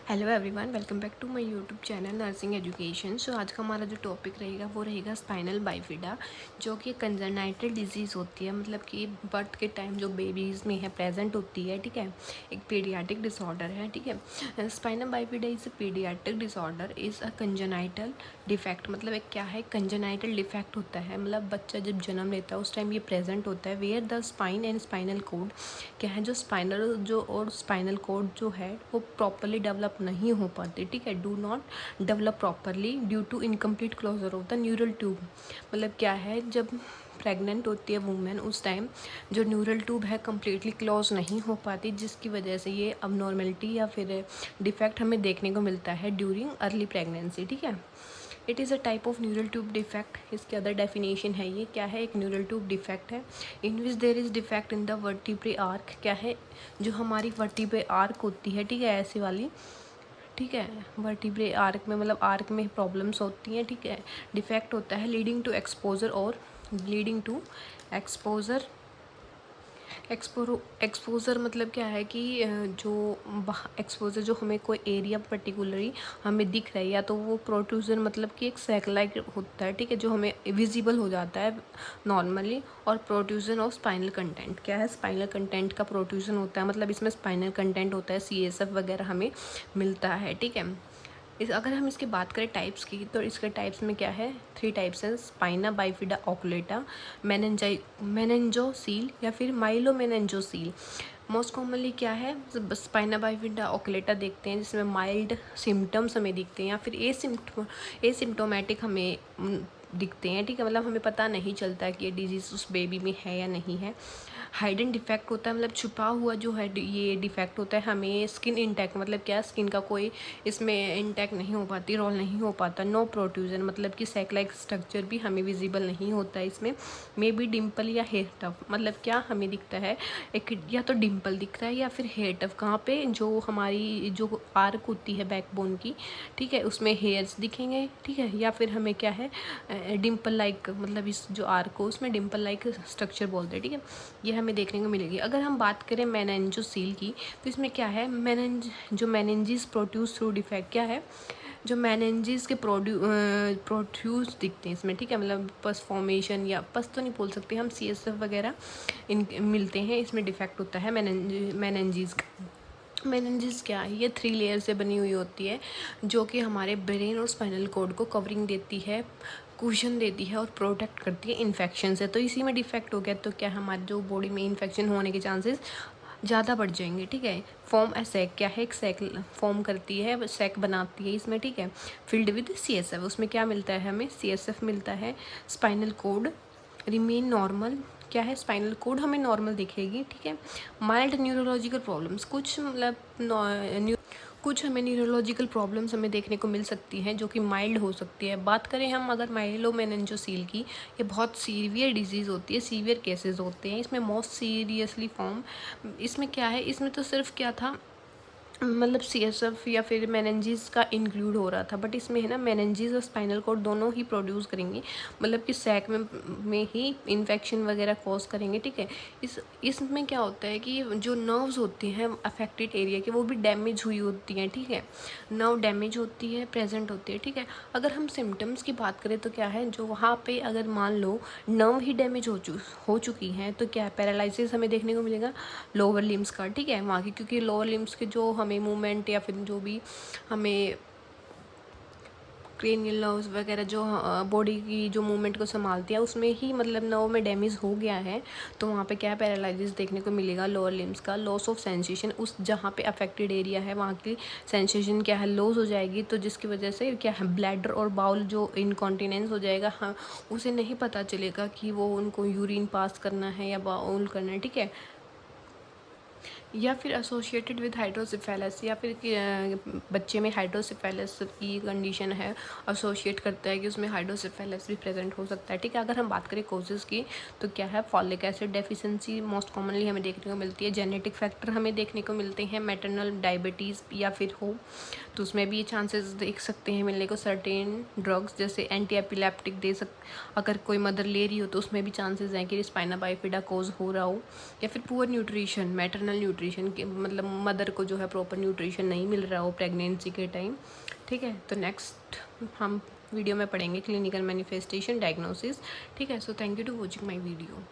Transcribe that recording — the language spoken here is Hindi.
Hello everyone, welcome back to my YouTube channel nursing education. So आज का हमारा जो टॉपिक रहेगा वो रहेगा स्पाइनल बाइफिडा, जो कि कंजनाइटल डिजीज़ होती है, मतलब कि बर्थ के टाइम जो बेबीज़ में है प्रेजेंट होती है। ठीक है, एक पीडियाट्रिक डिसऑर्डर है। ठीक है, spinal bifida is a paediatric disorder, is a congenital defect. मतलब एक क्या है, कंजनाइटल डिफेक्ट होता है, मतलब बच्चा जब जन्म लेता है उस टाइम ये प्रेजेंट होता है। Where the spine and spinal cord क्या है, जो स्पाइनल जो और स्पाइनल कोड जो है वो प्रॉपरली डेवलप नहीं हो पाते। ठीक है, do not develop properly due to incomplete closure of the neural tube. मतलब क्या है, जब प्रेग्नेंट होती है वूमेन उस टाइम जो न्यूरल ट्यूब है कम्प्लीटली क्लोज नहीं हो पाती, जिसकी वजह से ये अबनॉर्मेलिटी या फिर डिफेक्ट हमें देखने को मिलता है ड्यूरिंग अर्ली प्रेगनेंसी। ठीक है, it is a type of neural tube defect. इसके अदर डेफिनेशन है, ये क्या है, एक न्यूरल ट्यूब डिफेक्ट है in which there is defect in the vertebrae arch. क्या है, जो हमारी वर्टिब्रे आर्क होती है, ठीक है, ऐसी वाली, ठीक है, वर्टिब्रे आर्क में मतलब आर्क में प्रॉब्लम्स होती हैं। ठीक है, डिफेक्ट होता है लीडिंग टू एक्सपोजर और लीडिंग टू एक्सपोजर। एक्सपोजर मतलब क्या है कि जो एक्सपोजर जो हमें कोई एरिया पर्टिकुलरली हमें दिख रहा है, या तो वो प्रोट्रूजन मतलब कि एक सैटेलाइट होता है, ठीक है, जो हमें विजिबल हो जाता है नॉर्मली। और प्रोट्रूजन ऑफ स्पाइनल कंटेंट क्या है, स्पाइनल कंटेंट का प्रोट्रूजन होता है, मतलब इसमें स्पाइनल कंटेंट होता है, CSF वगैरह हमें मिलता है। ठीक है, अगर हम इसकी बात करें टाइप्स की, तो इसके टाइप्स में क्या है, 3 टाइप्स हैं, स्पाइना बाइफिडा ओकुलेटा, मेनेंजोसील या फिर माइलोमेनेंजोसील। मोस्ट कॉमनली क्या है, स्पाइना बाइफिडा ओकुलेटा देखते हैं जिसमें माइल्ड सिम्टम्स हमें दिखते हैं, या फिर एसिम्टोमेटिक हमें दिखते हैं। ठीक है, मतलब हमें पता नहीं चलता है कि ये डिजीज़ उस बेबी में है या नहीं है। हाइडन डिफेक्ट होता है, मतलब छुपा हुआ जो है ये डिफेक्ट होता है। हमें स्किन इंटैक्ट मतलब क्या, स्किन का कोई इसमें इंटैक्ट नहीं हो पाती, रोल नहीं हो पाता। नो प्रोट्रूजन मतलब कि सैक लाइक स्ट्रक्चर भी हमें विजिबल नहीं होता है इसमें। मे बी डिम्पल या हेयर टफ, मतलब क्या हमें दिखता है, एक या तो डिम्पल दिख रहा है या फिर हेयर टफ। कहाँ पे, जो हमारी जो आर्क होती है बैकबोन की, ठीक है, उसमें हेयर्स दिखेंगे। ठीक है, या फिर हमें क्या है, डिम्पल लाइक, मतलब इस जो आर्क हो उसमें डिम्पल लाइक स्ट्रक्चर बोलते हैं। ठीक है, ये हमें देखने को मिलेगी। अगर हम बात करें मेनेंजोसील की, तो इसमें क्या है, जो मेनेंजिस प्रोड्यूस थ्रू डिफेक्ट क्या है, जो मेनेंजिस के प्रोड्यूस दिखते हैं इसमें। ठीक है, मतलब पस फॉर्मेशन या पस तो नहीं बोल सकते हम, CSF वगैरह इन मिलते हैं, इसमें डिफेक्ट होता है मेनेंजिस का। मेनिंजेस क्या है, ये 3 लेयर से बनी हुई होती है, जो कि हमारे ब्रेन और स्पाइनल कोड को कवरिंग देती है, कुशन देती है और प्रोटेक्ट करती है इन्फेक्शन से। तो इसी में डिफेक्ट हो गया तो क्या, हमारे जो बॉडी में इन्फेक्शन होने के चांसेस ज़्यादा बढ़ जाएंगे। ठीक है, फॉर्म ए सैक क्या है, एक सैक फॉर्म करती है, सैक बनाती है इसमें। ठीक है, फिल्ड विद CSF, उसमें क्या मिलता है हमें, CSF मिलता है। स्पाइनल कोड रिमेन नॉर्मल, क्या है, स्पाइनल कोड हमें नॉर्मल दिखेगी। ठीक है, माइल्ड न्यूरोलॉजिकल प्रॉब्लम्स, कुछ मतलब कुछ हमें न्यूरोलॉजिकल प्रॉब्लम्स हमें देखने को मिल सकती हैं जो कि माइल्ड हो सकती है। बात करें हम अगर माइलोमेनिंजोसील की, ये बहुत सीवियर डिजीज़ होती है, सीवियर केसेस होते हैं इसमें, मोस्ट सीरियसली फॉर्म। इसमें क्या है, इसमें तो सिर्फ क्या था, मतलब CSF या फिर मेनेंजीज का इंक्लूड हो रहा था, बट इसमें है ना, मेनेंजीज और स्पाइनल कोड दोनों ही प्रोड्यूस करेंगी, मतलब कि सैक में ही इन्फेक्शन वगैरह कॉज करेंगे। ठीक है, इसमें क्या होता है कि जो नर्व्स होती हैं अफेक्टेड एरिया की, वो भी डैमेज हुई होती हैं। ठीक है, नर्व डैमेज होती है, प्रेजेंट होती है। ठीक है, अगर हम सिम्टम्स की बात करें तो क्या है, जो वहाँ पे अगर मान लो नर्व ही डैमेज हो चुकी हैं, तो क्या है, पैरालिसिस हमें देखने को मिलेगा लोअर लिम्स का। ठीक है, वहाँ की, क्योंकि लोअर लिम्स के जो हमें मूवमेंट या फिर जो भी हमें क्रेनियल नर्व्स वगैरह जो बॉडी की जो मूवमेंट को संभालती है, उसमें ही मतलब नर्व में डैमेज हो गया है, तो वहाँ पे क्या है, पैरालिसिस देखने को मिलेगा लोअर लिम्स का। लॉस ऑफ सेंसेशन, उस जहाँ पे अफेक्टेड एरिया है वहाँ की सेंसेशन क्या है, लॉस हो जाएगी, तो जिसकी वजह से क्या है, ब्लैडर और बाउल जो इनकॉन्टिनेंस हो जाएगा, हाँ, उसे नहीं पता चलेगा कि वो उनको यूरिन पास करना है या बाउल करना है। ठीक है, या फिर एसोसिएटेड विद हाइड्रोसिफेलस, या फिर बच्चे में हाइड्रोसिफेलस की कंडीशन है, एसोसिएट करता है कि उसमें हाइड्रोसिफेलस भी प्रेजेंट हो सकता है। ठीक है, अगर हम बात करें कोजेस की, तो क्या है, folic acid deficiency most commonly हमें देखने को मिलती है। जेनेटिक फैक्टर हमें देखने को मिलते हैं, मैटरनल डायबिटीज़ या फिर हो, तो उसमें भी ये चांसेस देख सकते हैं मिलने को। सर्टेन ड्रग्स जैसे एंटी एपिलेप्टिक अगर कोई मदर ले रही हो तो उसमें भी चांसेस हैं कि स्पाइना बाइफिडा कोज हो रहा हो। या फिर poor nutrition, maternal nutrition nutrition के मतलब मदर को जो है प्रॉपर न्यूट्रिशन नहीं मिल रहा हो प्रेगनेंसी के टाइम। ठीक है, तो नेक्स्ट हम वीडियो में पढ़ेंगे क्लिनिकल मैनिफेस्टेशन डायग्नोसिस। ठीक है, so thank you to watching my video.